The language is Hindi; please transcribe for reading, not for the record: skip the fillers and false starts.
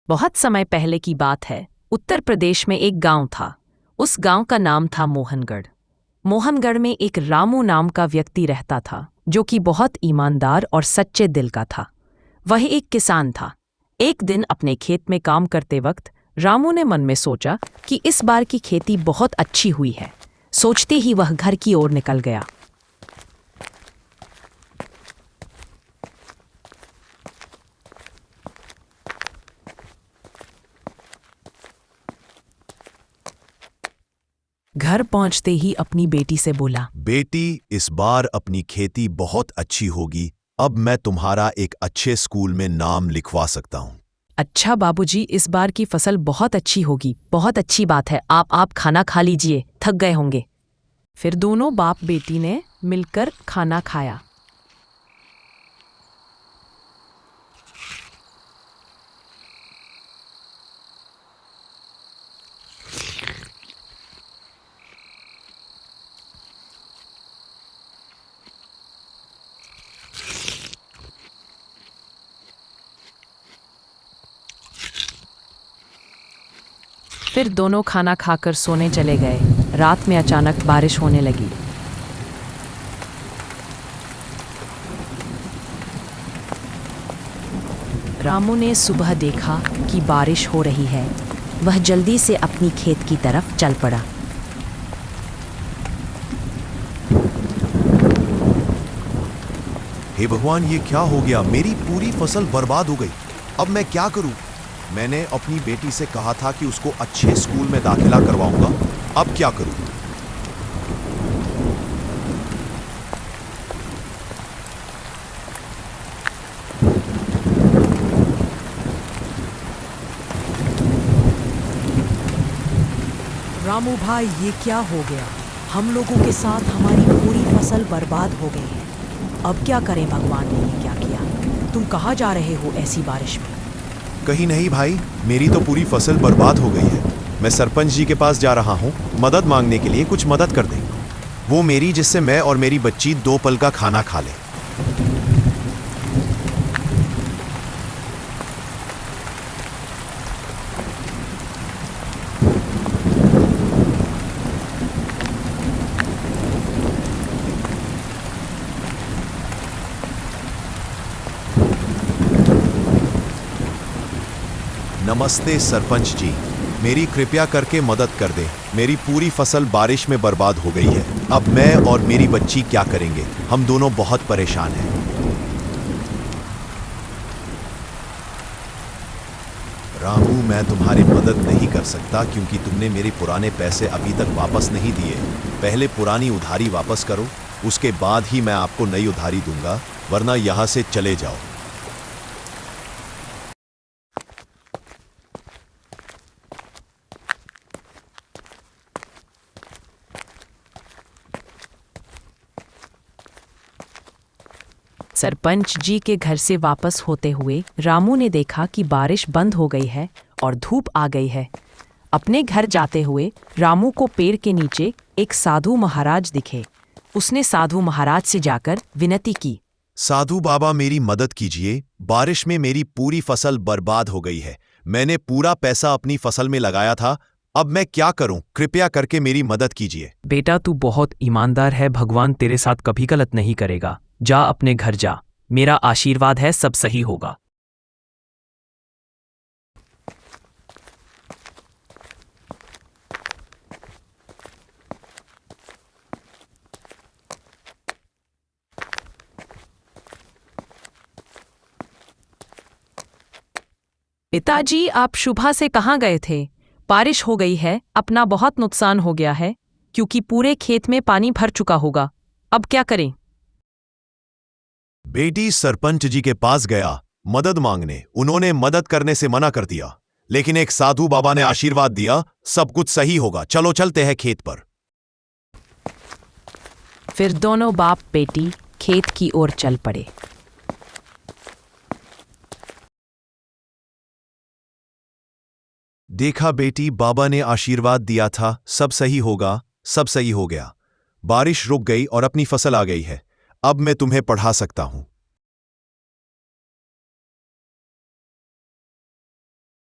बहुत समय पहले की बात है। उत्तर प्रदेश में एक गांव था। उस गांव का नाम था मोहनगढ़। मोहनगढ़ में एक रामू नाम का व्यक्ति रहता था, जो कि बहुत ईमानदार और सच्चे दिल का था। वह एक किसान था। एक दिन अपने खेत में काम करते वक्त रामू ने मन में सोचा कि इस बार की खेती बहुत अच्छी हुई है। सोचते ही वह घर की ओर निकल गया। घर पहुंचते ही अपनी बेटी से बोला, बेटी, इस बार अपनी खेती बहुत अच्छी होगी। अब मैं तुम्हारा एक अच्छे स्कूल में नाम लिखवा सकता हूँ। अच्छा बाबूजी, इस बार की फसल बहुत अच्छी होगी। बहुत अच्छी बात है। आप खाना खा लीजिए, थक गए होंगे। फिर दोनों बाप बेटी ने मिलकर खाना खाया। फिर दोनों खाना खाकर सोने चले गए। रात में अचानक बारिश होने लगी। रामू ने सुबह देखा कि बारिश हो रही है। वह जल्दी से अपनी खेत की तरफ चल पड़ा। हे भगवान, ये क्या हो गया? मेरी पूरी फसल बर्बाद हो गई। अब मैं क्या करूं? मैंने अपनी बेटी से कहा था कि उसको अच्छे स्कूल में दाखिला करवाऊंगा। अब क्या करूं? रामू भाई, ये क्या हो गया? हम लोगों के साथ हमारी पूरी फसल बर्बाद हो गई है। अब क्या करें? भगवान ने ये क्या किया? तुम कहाँ जा रहे हो ऐसी बारिश में? कहीं नहीं भाई, मेरी तो पूरी फसल बर्बाद हो गई है। मैं सरपंच जी के पास जा रहा हूँ मदद मांगने के लिए। कुछ मदद कर दें वो मेरी, जिससे मैं और मेरी बच्ची 2 पल का खाना खा लें। नमस्ते सरपंच जी, मेरी कृपया करके मदद कर दें। मेरी पूरी फसल बारिश में बर्बाद हो गई है। अब मैं और मेरी बच्ची क्या करेंगे? हम दोनों बहुत परेशान हैं। रामू, मैं तुम्हारी मदद नहीं कर सकता क्योंकि तुमने मेरे पुराने पैसे अभी तक वापस नहीं दिए। पहले पुरानी उधारी वापस करो, उसके बाद ही मैं आपको नई उधारी दूंगा, वरना यहां से चले जाओ। सरपंच जी के घर से वापस होते हुए रामू ने देखा कि बारिश बंद हो गई है और धूप आ गई है। अपने घर जाते हुए रामू को पेड़ के नीचे एक साधु महाराज दिखे। उसने साधु महाराज से जाकर विनती की, साधु बाबा, मेरी मदद कीजिए। बारिश में मेरी पूरी फसल बर्बाद हो गई है। मैंने पूरा पैसा अपनी फसल में लगाया था। अब मैं क्या करूं? कृपया करके मेरी मदद कीजिए। बेटा, तू बहुत ईमानदार है। भगवान तेरे साथ कभी गलत नहीं करेगा। जा, अपने घर जा। मेरा आशीर्वाद है, सब सही होगा। पिताजी, आप सुबह से कहाँ गए थे? बारिश हो गई है, अपना बहुत नुकसान हो गया है, क्योंकि पूरे खेत में पानी भर चुका होगा। अब क्या करें? बेटी, सरपंच जी के पास गया मदद मांगने। उन्होंने मदद करने से मना कर दिया, लेकिन एक साधु बाबा ने आशीर्वाद दिया, सब कुछ सही होगा। चलो चलते हैं खेत पर। फिर दोनों बाप बेटी खेत की ओर चल पड़े। देखा बेटी, बाबा ने आशीर्वाद दिया था, सब सही होगा। सब सही हो गया। बारिश रुक गई और अपनी फसल आ गई है। अब मैं तुम्हें पढ़ा सकता हूं।